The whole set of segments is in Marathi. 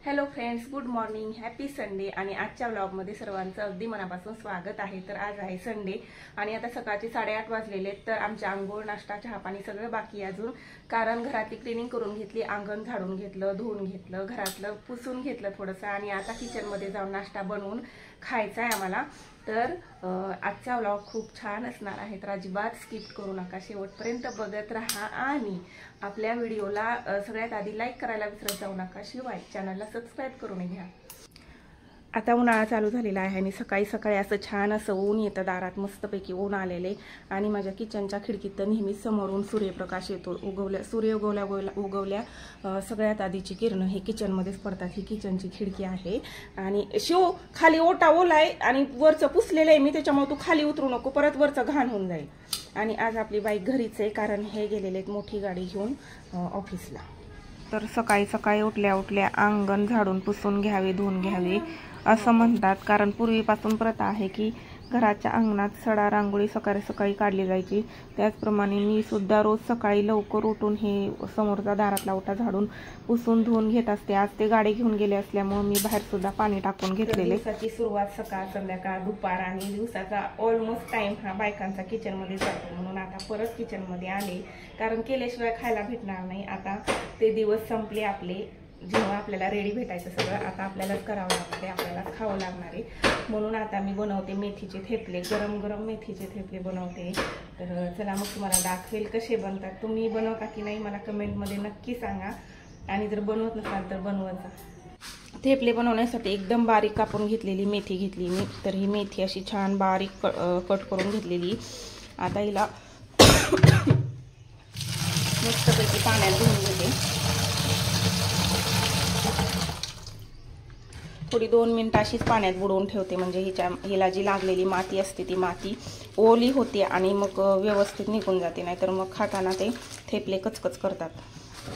Hello friends, good morning, happy Sunday. आणि आजच्या व्लॉगमध्ये सर्वांचं अगदी मनापासून स्वागत आहे. तर आज आहे संडे आणि आता सकाळचे 8:30 वाजलेले आहेत. तर आमच्या आंघोळ, नाश्ता, चहापाणी सगळं बाकी अजून, कारण घरातली क्लिनिंग करून घेतली, अंगण झाडून घेतलं, धुवून घेतलं, घरातलं पुसून घेतलं थोडंसं आणि आता किचनमध्ये जाऊन नाश्ता बनवून खायचा आहे आम्हाला. तर आजचा व्लॉग खूप छान असणार आहे, तर अजिबात स्किप करू नका, शेवटपर्यंत बघत राहा. आणि आपल्या व्हिडिओला सगळ्यात आधी लाईक करायला विसरत जाऊ नका, शिवाय चॅनलला सबस्क्राईब करून घ्या. आता उन्हाळा चालू झालेला आहे आणि सकाळी सकाळी असं छान असं ऊन येतं, दारात मस्तपैकी ऊन आलेले. आणि माझ्या किचनच्या खिडकीत तर नेहमीच समोरून सूर्यप्रकाश येतो. सूर्य उगवल्या सगळ्यात आधीची किरणं हे किचनमध्येच पडतात. ही किचनची खिडकी आहे आणि शिव खाली ओटा ओलाय आणि वरचं पुसलेलं आहे मी, त्याच्यामुळे तू खाली उतरू नको, परत वरचं घाण होऊन जाईल. आणि आज आपली बाईक घरीच आहे, कारण हे गेलेले आहेत मोठी गाडी घेऊन ऑफिसला. तर सकाळी सकाळी उठल्या अंगण झाडून पुसून घ्यावे, धुवून घ्यावे असं म्हणतात, कारण पूर्वीपासून प्रथा आहे की घराच्या अंगणात सडा रांगोळी सकाळी सकाळी काढली जायची. त्याचप्रमाणे मी सुद्धा रोज सकाळी लवकर उठून हे समोरचा दारातला ओटा झाडून पुसून धुवून घेत असते. आज ते गाडी घेऊन गेले असल्यामुळे मी बाहेर सुद्धा पाणी टाकून घेतलेले. दिवसाची सुरुवात सकाळ, संध्याकाळ, दुपार आणि दिवसाचा ऑलमोस्ट टाइम हा बायकांचा किचनमध्ये जातो. म्हणून आता परत किचनमध्ये आले, कारण केल्याशिवाय खायला भेटणार नाही. आता ते दिवस संपले आपले, जेव्हा आपल्याला रेडी भेटायचं सगळं आता आपल्यालाच करावं लागते, आपल्यालाच खावं लागणार आहे. म्हणून आता मी बनवते मेथीचे थेपले, गरम गरम मेथीचे थेपले बनवते. तर चला मग तुम्हाला दाखवेल कसे बनतात. तुम्ही बनवता की नाही मला कमेंटमध्ये नक्की सांगा, आणि जर बनवत नसाल तर बनवायचा. थेपले बनवण्यासाठी एकदम बारीक कापून घेतलेली मेथी घेतली मी. तर ही मेथी अशी छान बारीक कट करून घेतलेली. आता हिला मस्तपैकी पाण्यात धुवून घेते. थोडी 2 मिनिटं अशीच पाण्यात बुडवून ठेवते, म्हणजे हिला जी लागलेली माती असते ती माती ओली होते आणि मग व्यवस्थित निघून जाते, नाहीतर मग खाताना ते थेपले कचकच करतात.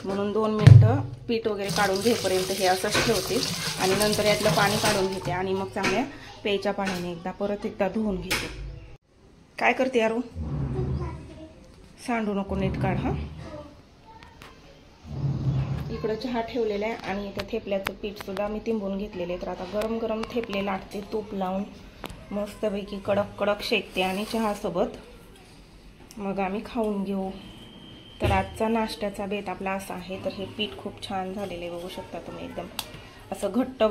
म्हणून 2 मिनिटं पीठ वगैरे काढून घेईपर्यंत हे असंच ठेवते आणि नंतर यातलं पाणी काढून घेते आणि मग चांगल्या प्यायच्या पाण्याने परत एकदा धुवून घेते. काय करते यारू? सांडू नको, नीट काढ. हा, इकडं चहा ठेवलेला आहे आणि इथं थेपल्याचं पीठ सुद्धा मी तिंबून घेतलेले. तर आता गरम गरम थेपले लाटते, तूप लावून मस्तपैकी कडक कडक शेकते आणि चहासोबत मग आम्ही खाऊन घेऊ. तर आजचा नाश्त्याचा बेत आपला असा आहे. तर हे पीठ खूप छान झालेले बघू शकता तुम्ही, एकदम असं घट्ट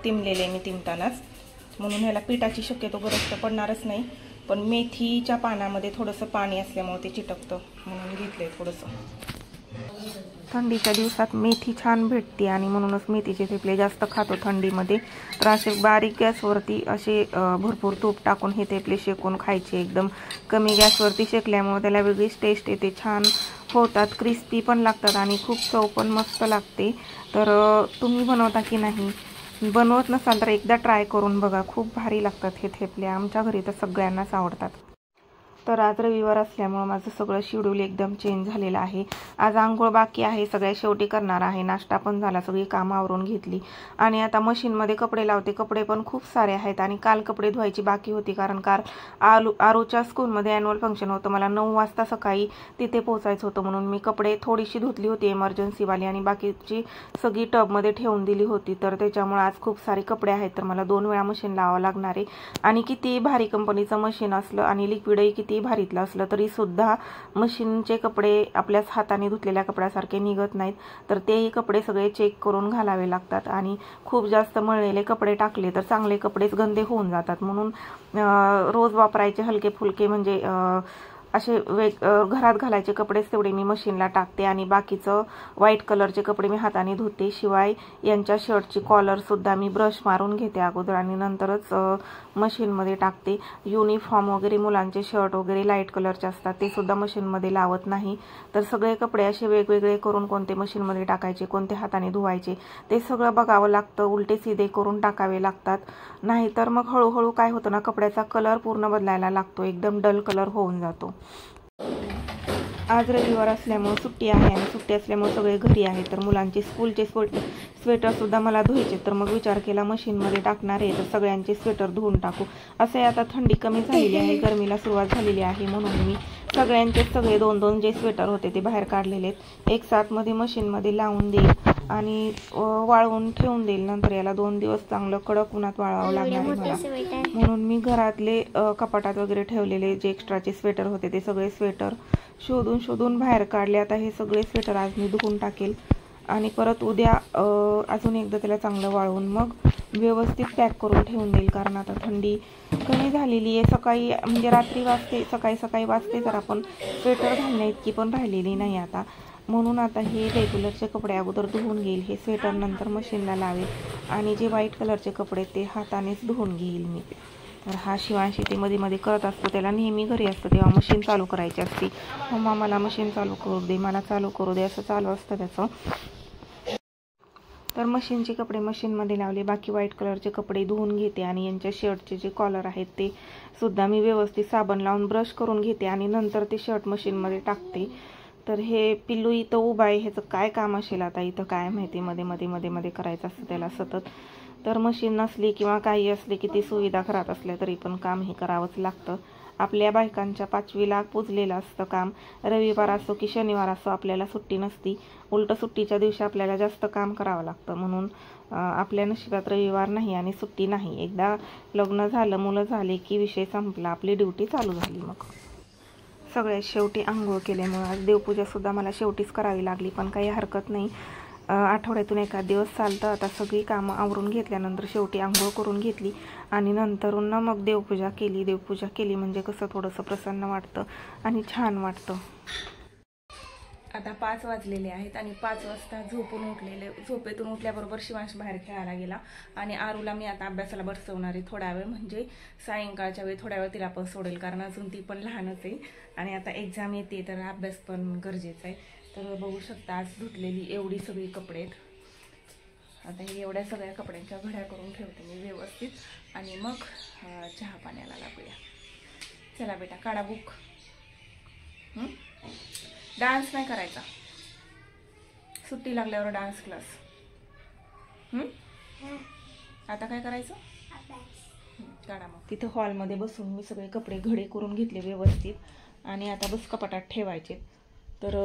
तिंबलेले मी तिंबतानाच, म्हणून ह्याला पिठाची शक्यतो गरज तर पडणारच नाही. पण मेथीच्या पानामध्ये थोडंसं पाणी असल्यामुळे ते चिटकतं, म्हणून घेतलंय थोडंसं. थंडीच्या दिवसात मेथी छान भेटते आणि म्हणूनच मेथीचे थेपले जास्त खातो थंडीमध्ये. तर असे बारीक गॅसवरती असे भरपूर तूप टाकून हे थेपले शेकून खायचे. एकदम कमी गॅसवरती शेकल्यामुळे त्याला वेगळीच टेस्ट येते, छान होतात, क्रिस्पी पण लागतात आणि खूप चव पण मस्त लागते. तर तुम्ही बनवता की नाही? बनवत नसाल तर एकदा ट्राय करून बघा, खूप भारी लागतात हे थेपले. आमच्या घरी तर सगळ्यांनाच आवडतात. तर आज रविवार असल्यामुळे माझं सगळं शेड्यूल एकदम चेंज झालेलं आहे. आज आंघोळ बाकी आहे, सगळ्या शेवटी करणार आहे. नाश्ता पण झाला, सगळी कामं आवरून घेतली आणि आता मशीनमध्ये कपडे लावते. कपडे पण खूप सारे आहेत आणि काल कपडे धुवायची बाकी होती, कारण काल आरूच्या स्कूलमध्ये ॲन्युअल फंक्शन होतं. मला 9 वाजता सकाळी तिथे पोहोचायचं होतं, म्हणून मी कपडे थोडीशी धुतली होती इमर्जन्सीवाली आणि बाकीची सगळी टबमध्ये ठेवून दिली होती. तर त्याच्यामुळे आज खूप सारे कपडे आहेत, तर मला 2 वेळा मशीन लावावं लागणार आहे. आणि किती भारी कंपनीचं मशीन असलं आणि लिक्विडही किती भारीतलं असलं तरी सुद्धा मशीनचे कपडे आपल्याच हाताने धुतलेल्या कपड्यासारखे निघत नाहीत. तर तेही कपडे सगळे चेक करून घालावे लागतात आणि खूप जास्त मळलेले कपडे टाकले तर चांगले कपडेच गंदे होऊन जातात. म्हणून रोज वापरायचे हलके फुलके, म्हणजे असे घरात घालायचे कपडेच तेवढे मी मशीनला टाकते आणि बाकीचं व्हाईट कलरचे कपडे मी हाताने धुते. शिवाय यांच्या शर्टची कॉलरसुद्धा मी ब्रश मारून घेते अगोदर आणि नंतरच मशीनमध्ये टाकते. युनिफॉर्म वगैरे, मुलांचे शर्ट वगैरे लाईट कलरचे असतात ते सुद्धा मशीनमध्ये लावत नाही. तर सगळे कपडे असे वेगवेगळे करून कोणते मशीनमध्ये टाकायचे, कोणते हाताने धुवायचे ते सगळं बघावं लागतं. उलटे सीधे करून टाकावे लागतात, नाहीतर मग हळूहळू काय होतं ना, कपड्याचा कलर पूर्ण बदलायला लागतो, एकदम डल कलर होऊन जातो. आज रविवार असल्यामुळे सुट्टी आहे आणि सुट्टी असल्यामुळे सगळे घरी आहेत. तर मुलांचे स्कूलचे स्वेटरसुद्धा मला धुवायचे. तर मग विचार केला मशीनमध्ये टाकणार आहे तर सगळ्यांचे स्वेटर धुवून टाकू. असे आता थंडी कमी झालेली आहे, गरमीला सुरुवात झालेली आहे, म्हणून मी सगळ्यांचे सगळे 2-2 जे स्वेटर होते ते बाहेर काढलेले एक साथ मध्ये मशीनमध्ये लावून देईल आणि वाळवून ठेवून देईल. नंतर याला 2 दिवस चांगलं कडक उन्हात वाळवावं लागणार आहे मला. म्हणून मी घरातले कपाटात वगैरे ठेवलेले जे एक्स्ट्राचे स्वेटर होते ते सगळे स्वेटर शोधून बाहेर काढले. आता हे सगळे स्वेटर आज मी धुवून टाकेल आणि परत उद्या अजून एकदा त्याला चांगलं वाळवून मग व्यवस्थित पॅक करून ठेवून देईल. कारण आता थंडी कमी झालेली आहे. सकाळी म्हणजे रात्री वाजते, सकाळी वाजते, तर आपण स्वेटर घालण्या इतकी पण राहिलेली नाही आता. म्हणून आता हे रेग्युलरचे कपडे अगोदर धुवून घेईल. हे स्वेटर नंतर मशीनला लावेल आणि जे व्हाईट कलरचे कपडे ते हातानेच धुवून घेईल मी. तर हा शिवांशी ते मध्ये करत असतो. त्याला नेहमी घरी असतं तेव्हा मशीन चालू करायची असते. मम्मा मला मशीन चालू करू दे, मला चालू करू दे, असं चालू असतं त्याचं. तर मशीनचे कपडे मशीनमध्ये लावले. बाकी व्हाईट कलरचे कपडे धुवून घेते आणि यांच्या शर्टचे जे कॉलर आहेत ते सुद्धा मी व्यवस्थित साबण लावून ब्रश करून घेते आणि नंतर ते शर्ट मशीनमध्ये टाकते. तर हे पिल्लू इथं उभं आहे, ह्याचं काय काम असेल आता इथं काय माहिती, मध्ये करायचं असतं त्याला सतत. तर मशीन नसली किंवा काही असले की ती सुविधा घरात असल्या तरी पण काम हे करावंच लागतं. आपल्या बायकांच्या 5वीला पुजलेलं असतं काम. रविवार असो की शनिवार असो आपल्याला सुट्टी नसती. उलट सुट्टीच्या दिवशी आपल्याला जास्त काम करावं लागतं. म्हणून आपल्या नशिबात रविवार नाही आणि सुट्टी नाही. एकदा लग्न झालं, मुलं झाले की विषय संपला, आपली ड्युटी चालू झाली. मग सगळ्यात शेवटी आंघोळ केल्यामुळे आज देवपूजासुद्धा मला शेवटीच करावी लागली, पण काही हरकत नाही. आठवड्यातून एखाद दिवस चालतं. आता सगळी कामं आवरून घेतल्यानंतर शेवटी आंघोळ करून घेतली आणि नंतरून मग देवपूजा केली म्हणजे कसं थोडंसं प्रसन्न वाटतं आणि छान वाटतं. आता 5 वाजलेले आहेत आणि 5 वाजता झोपेतून उठल्याबरोबर शिवांश बाहेर खेळायला गेला आणि आरूला मी आता अभ्यासाला बसवणार आहे थोडा वेळ, म्हणजे सायंकाळच्या वेळी थोड्या वेळ तिला पण सोडेल, कारण अजून ती पण लहानच आहे आणि आता एक्झाम येते तर अभ्यास पण गरजेचा आहे. तर बघू शकता आज धुतलेली एवढी सगळी कपडे आहेत. आता हे एवढ्या सगळ्या कपड्यांच्या घड्या करून ठेवते मी व्यवस्थित आणि मग चहा पाण्याला लागूया. चला बेटा काढा बुक. डान्स नाही करायचा, सुट्टी लागल्यावर डान्स क्लास. आता काय करायचं, काढा मग. तिथं हॉलमध्ये बसून मी सगळे कपडे घडी करून घेतले व्यवस्थित आणि आता बस कपाटात ठेवायचे. तर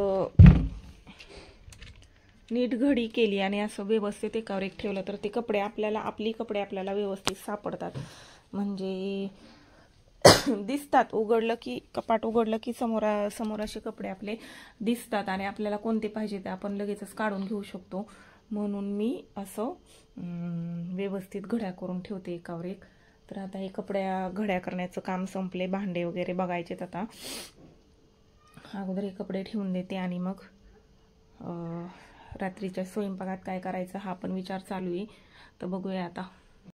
नीट घडी केली आणि असं व्यवस्थित एकावर एक ठेवलं तर ते कपडे आपली कपडे आपल्याला व्यवस्थित सापडतात. म्हणजे दिसतात, उघडलं की कपाट उघडलं की समोर असे कपडे आपले दिसतात आणि आपल्याला कोणते पाहिजे ते आपण लगेचच काढून घेऊ शकतो. म्हणून मी असं व्यवस्थित घड्या करून ठेवते एकावर एक. तर आता हे कपड्या घड्या करण्याचं काम संपले. भांडे वगैरे बघायचेत आता. अगोदर हे कपडे ठेवून देते आणि मग रात्रीच्या स्वयंपाकात काय करायचं हा पण विचार चालू आहे. तर बघूया आता.